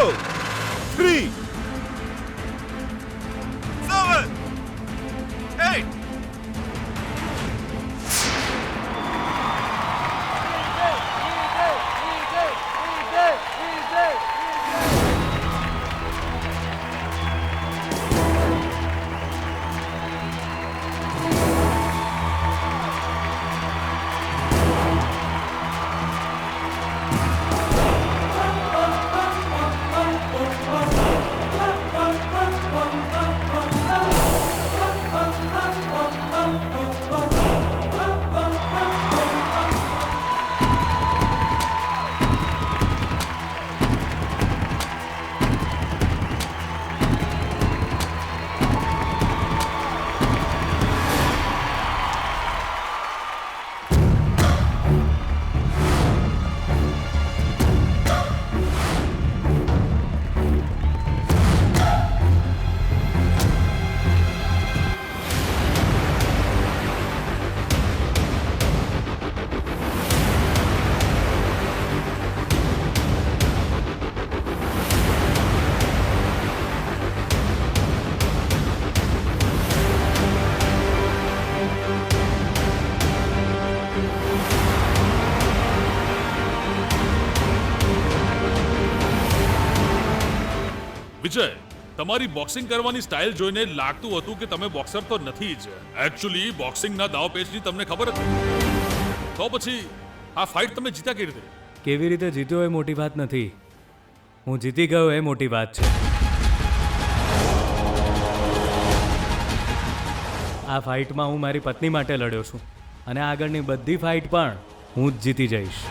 3, 7, 8. વિજય, તમારી બોક્સિંગ કરવાની સ્ટાઇલ જોઈને લાગતું હતું કે તમે બોક્સર તો નથી જ. એકચ્યુઅલી બોક્સિંગના દાવપેચની તમને ખબર હતી. તો પછી આ ફાઇટ તમે જીત્યા કેવી રીતે? કેવી રીતે જીત્યો એ મોટી વાત નથી, હું જીતી ગયો એ મોટી વાત છે. આ ફાઇટમાં હું મારી પત્ની માટે લડ્યો છું અને આગળની બધી ફાઇટ પણ હું જ જીતી જઈશ.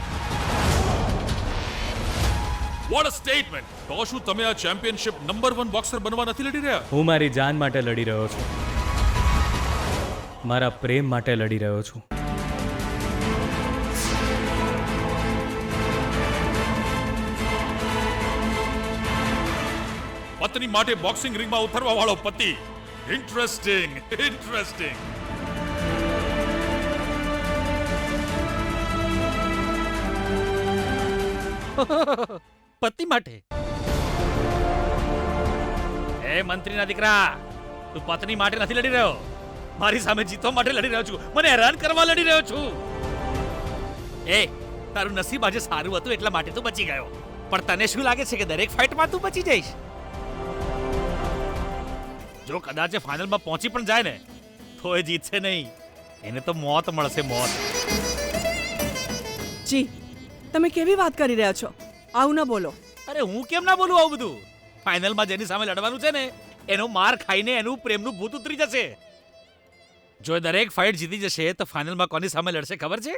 What a statement! તો શું તમે આ ચેમ્પિયનશિપ નંબર 1 બોક્સર બનવા નથી લડી રહ્યા? હું મારી જાન માટે લડી રહ્યો છું, મારા પ્રેમ માટે લડી રહ્યો છું. પત્ની માટે બોક્સિંગ રિંગમાં ઉતરવા વાળો પતિ. Interesting, interesting. પતિ માટે? એ મંત્રીના દીકરા, તું પત્ની માટે નથી લડી રહ્યો, મારી સામે જીતવા માટે લડી રહ્યો છું, મને હેરાન કરવા લડી રહ્યો છું. એ તારું નસીબ આજે સારું હતું એટલા માટે તું બચી ગયો, પણ તને શું લાગે છે કે દરેક ફાઇટમાં તું બચી જઈશ? જો કદાચ ફાઇનલમાં પહોંચી પણ જાય ને તો એ જીતશે નહીં, એને તો મોત મળશે, મોત. જી, તમે કેવી વાત કરી રહ્યા છો? આવું ન બોલો. અરે હું કેમ ના બોલું આવું બધું? ફાઇનલમાં જેની સામે લડવાનું છે ને એનો માર ખાઈને એનું પ્રેમનું ભૂત ઉતરી જશે. જો એ દરેક ફાઇટ જીતી જશે તો ફાઇનલમાં કોની સામે લડશે ખબર છે?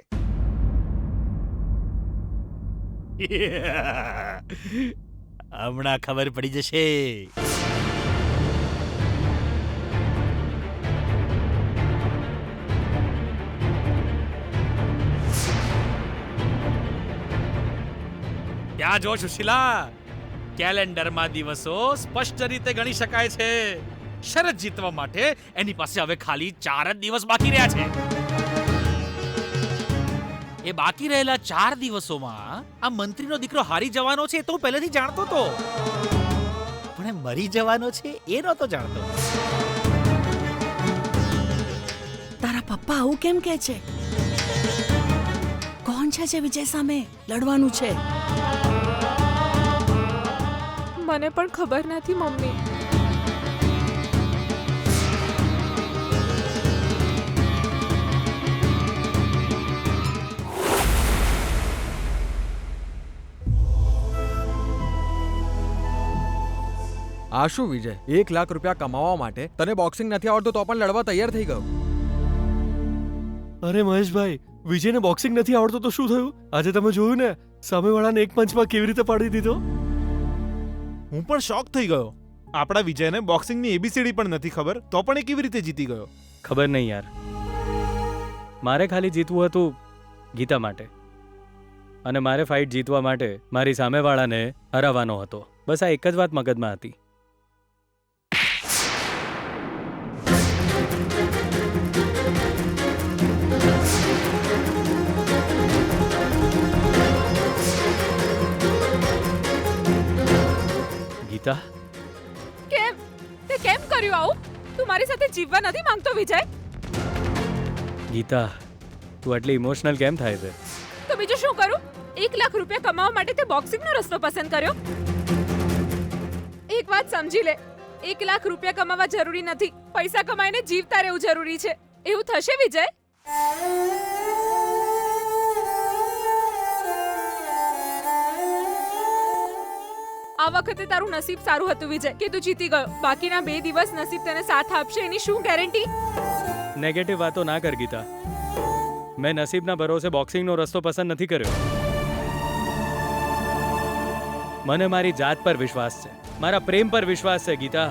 હમણાં ખબર પડી જશે. ત્યાં જો સુશીલા, કેલેન્ડરમાં દિવસો સ્પષ્ટ રીતે ગણી શકાય છે. શરત જીતવા માટે એની પાસે હવે ખાલી 4 જ દિવસ બાકી રહ્યા છે. એ બાકી રહેલા 4 દિવસોમાં આ મંત્રીનો દીકરો હારી જવાનો છે તો હું પહેલેથી જાણતો હતો, પણ એ મરી જવાનો છે એ નહોતો જાણતો. તારા પપ્પા આવું કેમ કહે છે? કોણ છે જે વિજય સામે લડવાનું છે? મને પણ ખબર નથી મમ્મી. આ શું વિજય, 1 લાખ રૂપિયા કમાવા માટે તને બોક્સિંગ નથી આવડતું તો પણ લડવા તૈયાર થઈ ગયો. અરે મહેશભાઈ, વિજયને બોક્સિંગ નથી આવડતું તો શું થયું? આજે તમે જોયું ને, સામેવાળાને એક પંચમાં કેવી રીતે પાડી દીધો. હું પણ શોક થઈ ગયો. આપણા વિજયને બોક્સિંગની એબીસીડી પણ નથી ખબર, તો પણ એ કેવી રીતે જીતી ગયો? ખબર નહીં યાર, મારે ખાલી જીતવું હતું ગીતા માટે, અને મારે ફાઇટ જીતવા માટે મારી સામેવાળાને હરાવવાનો હતો. બસ આ એક જ વાત મગજમાં હતી. જીવવા નથી માંગતો વિજય? ગીતા તું આટલી ઇમોશનલ કેમ થાય છે? તો બીજું શું કરું? 1 લાખ રૂપિયા કમાવા માટે તે બોક્સિંગનો રસ્તો પસંદ કર્યો. એક વાત સમજી લે, 1 લાખ રૂપિયા કમાવા જરૂરી નથી, પૈસા કમાઈને જીવતા રહેવું જરૂરી છે. એવું થશે વિજય? આ વખતે તારું નસીબ સારું હતું વિજય કે તું જીતી ગયો. બાકીના 2 દિવસ નસીબ તને સાથ આપશે એની શું ગેરંટી? નેગેટિવ વાતો ના કર ગીતા. મેં નસીબના ભરોસે બોક્સિંગનો રસ્તો પસંદ નથી કર્યો. મને મારી જાત પર વિશ્વાસ છે, મારા પ્રેમ પર વિશ્વાસ છે ગીતા.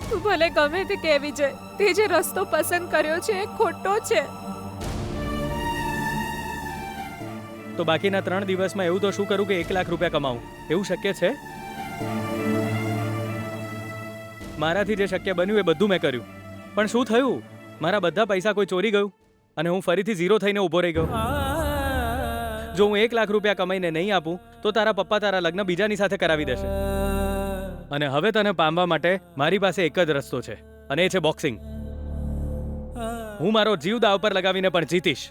તું ભલે ગમે તે કે વિજય, તે જે રસ્તો પસંદ કર્યો છે એ ખોટો છે. તો બાકીના 3 દિવસમાં એવું તો શું કરું કે 1 લાખ રૂપિયા કમાવું? એવું શક્ય છે? મારાથી જે શક્ય બન્યું એ બધું મેં કર્યું, પણ શું થયું? મારા બધા પૈસા કોઈ ચોરી ગયું અને હું ફરીથી ઝીરો થઈને ઊભો રહી ગયો. જો હું 1 લાખ રૂપિયા કમાઈને નહીં આપું તો તારા પપ્પા તારા લગ્ન બીજાની સાથે કરાવી દેશે. અને હવે તને પામવા માટે મારી પાસે એક જ રસ્તો છે, અને એ છે બોક્સિંગ. હું મારો જીવ દાવ પર લગાવીને પણ જીતીશ,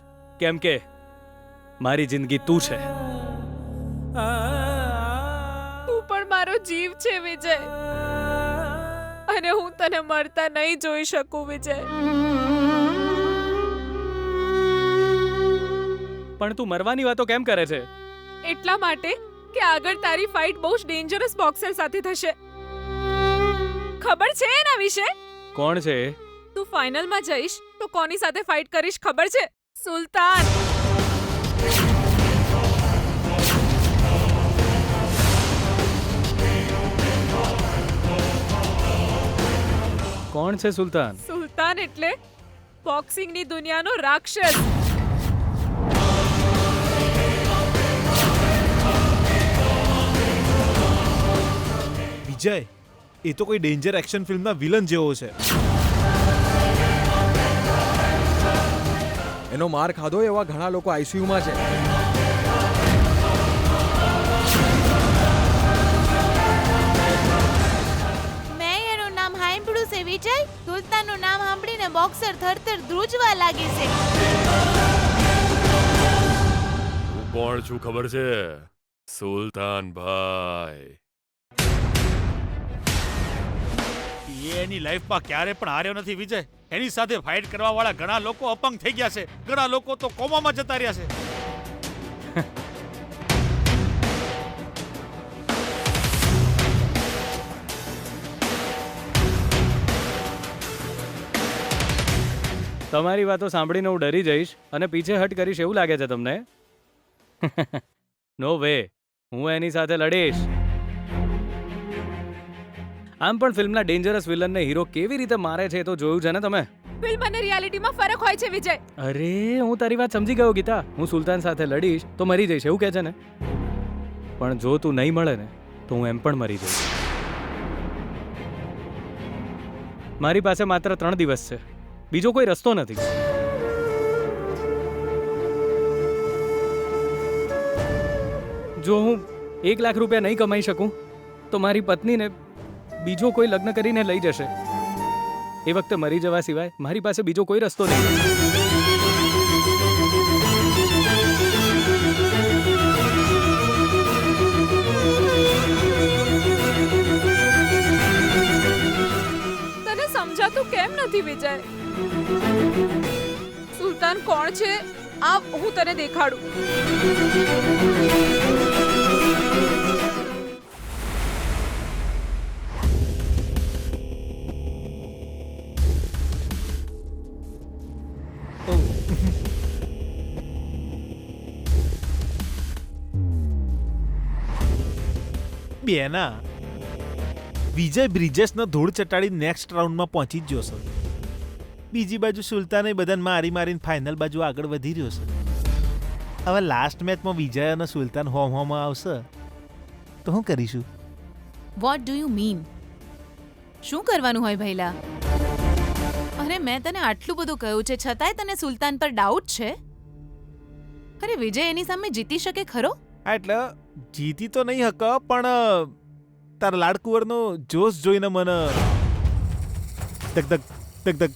કેમ કે મારી જિંદગી તું છે. તું પણ મારો જીવ છે વિજય, અને હું તને મરતા નહીં જોઈ શકું વિજય. પણ તું મરવાની વાતો કેમ કરે છે? એટલા માટે કે આગળ તારી ફાઇટ બહુ જ ડેન્જરસ બોક્સર સાથે થશે. ખબર છે એના વિશે? કોણ છે? તું ફાઇનલમાં જઈશ તો કોની સાથે ફાઇટ કરીશ ખબર છે? સુલતાન. કોણ છે સુલતાન? સુલતાન એટલે બોક્સિંગની દુનિયાનો રાક્ષસ. વિજય, એ તો કોઈ ડેન્જર એક્શન ફિલ્મના વિલન જેવો છે. એનો માર ખાધો એવા ઘણા લોકો આઈસીયુમાં છે. મેં એનું નામ સાંભળ્યું છે વિજય. સુલતાનનું નામ સાંભળીને બોક્સર થરથર ધ્રુજવા લાગે છે. હું કોણ છું ખબર છે? સુલતાન ભાઈ. એ એની લાઈફમાં ક્યારે પણ હાર્યો નથી વિજય. એની સાથે ફાઇટ કરવા વાળા ઘણા લોકો અપંગ થઈ ગયા છે, ઘણા લોકો તો કોમામાં જતા રહ્યા છે. તમારી વાતો સાંભળીને હું ડરી જઈશ અને પીછે હટ કરીશ એવું લાગે છે તમને? નો વે, હું એની સાથે લડીશ. આમ પણ ફિલ્મના ડેન્જરસ વિલનને હીરો કેવી રીતે મારે છે એ તો જોયું છે ને તમે? ફિલ્મ અને રિયાલિટીમાં ફરક હોય છે વિજય. અરે હું તારી વાત સમજી ગયો ગીતા. હું સુલતાન સાથે લડીશ તો મરી જઈશ એવું કહે છે ને? પણ જો તું નહીં મળે ને તો હું એમ પણ મરી જઈશ. મારી પાસે માત્ર 3 દિવસ છે, બીજો કોઈ રસ્તો નથી. જો હું 1 લાખ રૂપિયા નહીં કમાઈ શકું તો મારી પત્નીને બીજો કોઈ લગ્ન કરીને લઈ જશે. એ વખતે મરી જવા સિવાય મારી પાસે બીજો કોઈ રસ્તો નહીં. તને સમજાતું કેમ નથી વિજય? સુલતાન કોણ છે આ હું તને દેખાડું. બેના, વિજય બ્રિજેશનો ધૂળ ચટાડી નેક્સ્ટ રાઉન્ડમાં પહોંચી જ જશે. બીજી બાજુ સુલતાને બધાને મારી મારીને ફાઇનલ બાજુ આગળ વધી રહ્યો છે. હવે લાસ્ટ મેચમાં વિજય અને સુલતાન હોમમાં આવશે તો શું કરીશું? What do you mean? શું કરવાનું હોય ભૈલા? અરે મેં તને આટલું બધું કહ્યું છે છતાંય તને સુલતાન પર ડાઉટ છે? અરે વિજય એની સામે જીતી શકે ખરો? એટલે જીતી તો નહીં હક પણ તારા લાડકુંવરનો જોશ જોઈને મને ધક ધક ધક ધક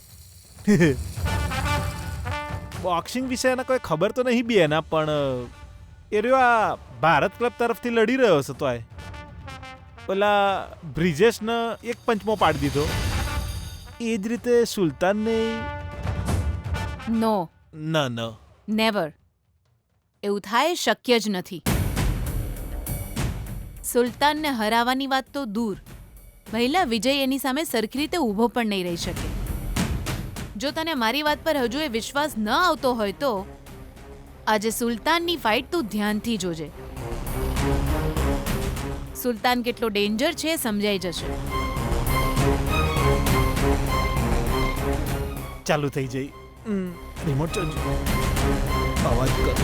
બોક્સિંગ વિશે એને કોઈ ખબર તો નહીં બી એના પણ એ રહ્યો આ ભારત ક્લબ તરફથી લડી રહ્યો છે તો પેલા બ્રિજેશને એક પંચમાં પાડી દીધો એ જ રીતે સુલતાનને નો ના ન નેવર એવું થાય શક્ય જ નથી. સુલતાનને હરાવવાની વાત તો દૂર, પહેલા વિજય એની સામે સરખી રીતે ઊભો પણ નહીં રહી શકે. જો તને મારી વાત પર હજુ એ વિશ્વાસ ન આવતો હોય તો આજે સુલતાનની ફાઇટ તું ધ્યાનથી જોજે. સુલતાન કેટલો ડેન્જર છે એ સમજાઈ જશે. ચાલુ થઈ જઈ રિમોટ અવાજ કર.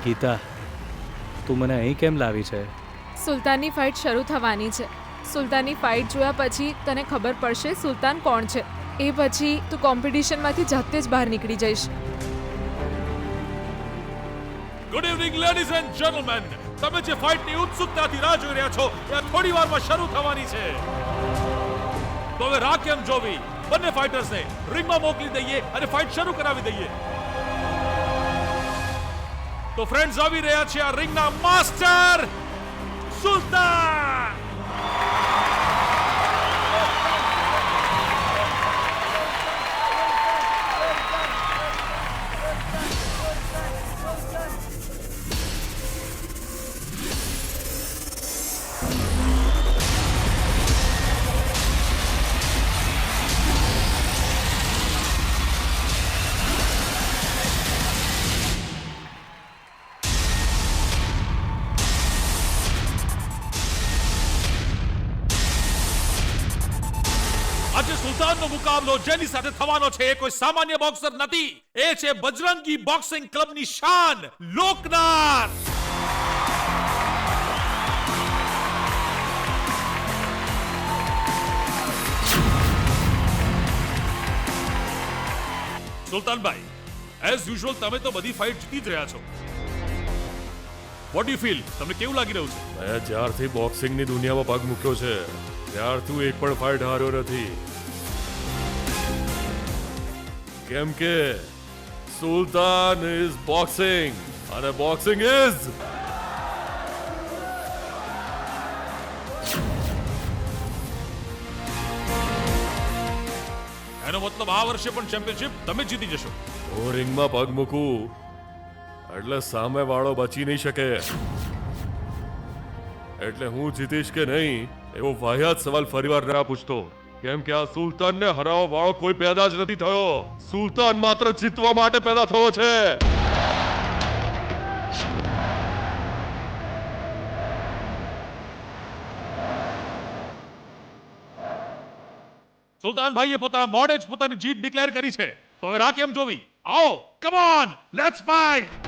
ગીતા, તું મને અહીં કેમ લાવી છે? સુલતાનની ફાઇટ શરૂ થવાની છે. સુલતાનની ફાઇટ જોયા પછી તને ખબર પડશે સુલતાન કોણ છે. એ પછી તું કોમ્પિટિશનમાંથી જાતે જ બહાર નીકળી જઈશ. Good evening ladies and gentleman. તમે જે ફાઇટની ઉત્સુકતાથી રાહ જોઈ રહ્યા છો એ થોડી વારમાં શરૂ થવાની છે. તો હવે રાહ કેમ જોવી? બંને ફાઇટર્સને રિંગમાં મોકલી દઈએ અને ફાઇટ શરૂ કરાવી દઈએ. તો ફ્રેન્ડ્સ, આવી રહ્યા છે આ રિંગના માસ્ટર સુલતાન. આજે સુલતાનનો મુકાબલો જેની સાથે થવાનો છે એ કોઈ સામાન્ય બોક્સર નથી. એ છે બજરંગી બોક્સિંગ ક્લબની શાન લોકનાથ. સુલતાનભાઈ, એઝ યુઝ્યુઅલ તમે તો બધી ફાઇટ જીતી જ રહ્યા છો. What you feel? તમને કેવું લાગી રહ્યું છે? મેં જ્યારથી બોક્સિંગની દુનિયામાં પગ મૂક્યો છે ત્યારથી એક પણ ફાઇટ હાર્યો નથી. કેમ કે સુલતાન ઇઝ બોક્સિંગ અને બોક્સિંગ ઇઝ એનો મતલબ આ વર્ષે પણ ચેમ્પિયનશિપ તમે જીતી જશો. હું રિંગમાં પગ મૂકું એટલે સામે વાળો બચી નહીં શકે. એટલે હું જીતીશ કે નહીં એવો વાહિયાત સવાલ ફરીવાર ના પૂછતો. કેમ કે આ સુલતાનને હરાવવા વાળો કોઈ પેદા જ નથી થયો. સુલતાન માત્ર જીતવા માટે પેદા થયો છે. સુલતાનભાઈએ પોતાના મોઢે જ પોતાની જીત ડિક્લેર કરી છે. તો હવે રાહ કેમ જોવી? આવો, કમ ઓન, લેટ્સ ફાઇટ.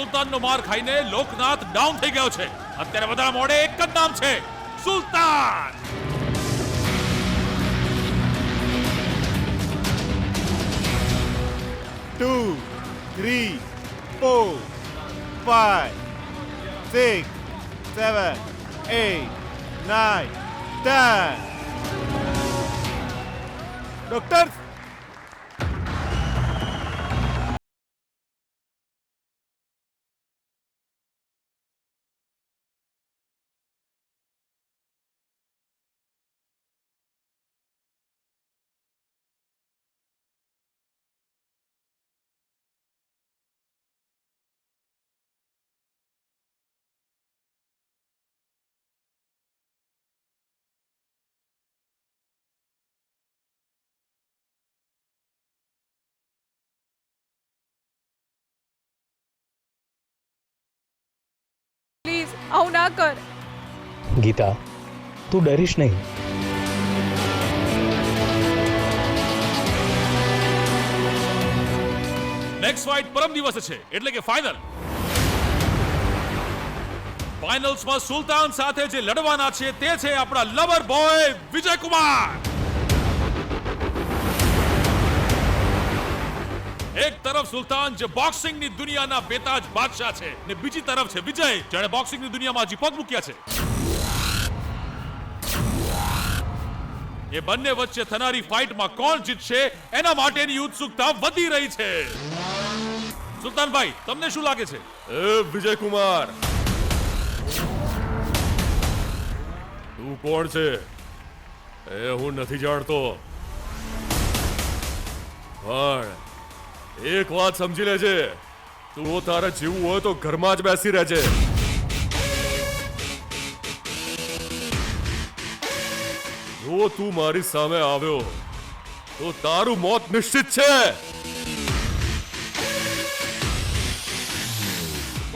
સુલતાનનો માર ખાઈને લોકનાથ ડાઉન થઈ ગયો છે. અત્યારે બધા મોડે એક જ નામ છે, સુલતાન. ટુ 3 4 5 6 7 8 9 10 ડોક્ટર પ્લીઝ આવું ના કર. ગીતા તું ડરીશ નહીં. નેક્સ્ટ ફાઇટ પરમ દિવસે છે, એટલે કે ફાઇનલ. ફાઇનલ્સમાં સુલતાન સાથે જે લડવાના છે તે છે આપણા લવર બોય વિજય કુમાર. એક તરફ સુલતાન જે બોક્સિંગની દુનિયાના બેતાજ બાદશાહ છે, ને બીજી તરફ છે વિજય, જેણે બોક્સિંગની દુનિયામાં હજી પગ મૂક્યા છે. એ બંને વચ્ચે થનારી ફાઇટમાં કોણ જીતશે એના માટેની ઉત્સુકતા વધી રહી છે. સુલતાનભાઈ, તમને શું લાગે છે? એ વિજય કુમાર, તું કોણ છે એ હું નથી જાણતો, પણ એક વાત સમજી લેજે, તું તારે જીવવું હોય તો ઘરમાં જ બેસી રહેજે. જો તું મારી સામે આવ્યો તો તારું મોત નિશ્ચિત છે.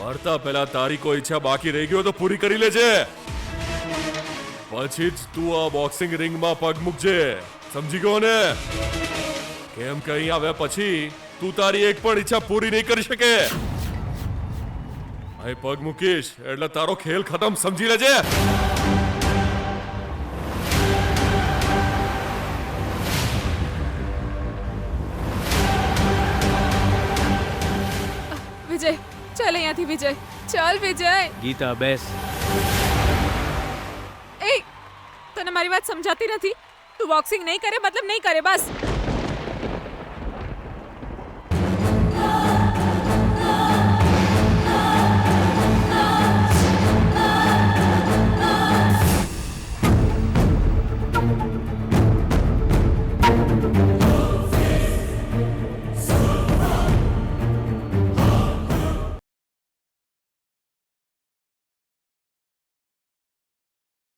મરતા પહેલા તારી કોઈ ઈચ્છા બાકી રહી ગયો તો પૂરી કરી લેજે, પછી જ તું આ બોક્સિંગ રિંગમાં પગ મૂકજે, સમજી ગયો ને? કેમ કે અહીં આવ્યા પછી તું તારી એક પણ ઈચ્છા પૂરી નહીં કરી શકે. અહીં પગ મૂકીશ એટલે તારો ખેલ ખતમ, સમજી લેજે. વિજય, ચાલ અહીંયાથી વિજય. ચાલ વિજય. ગીતા બેસ. એ તને મારી વાત સમજાતી નથી? તું બોક્સિંગ નહીં કરે મતલબ નહીં કરે, બસ.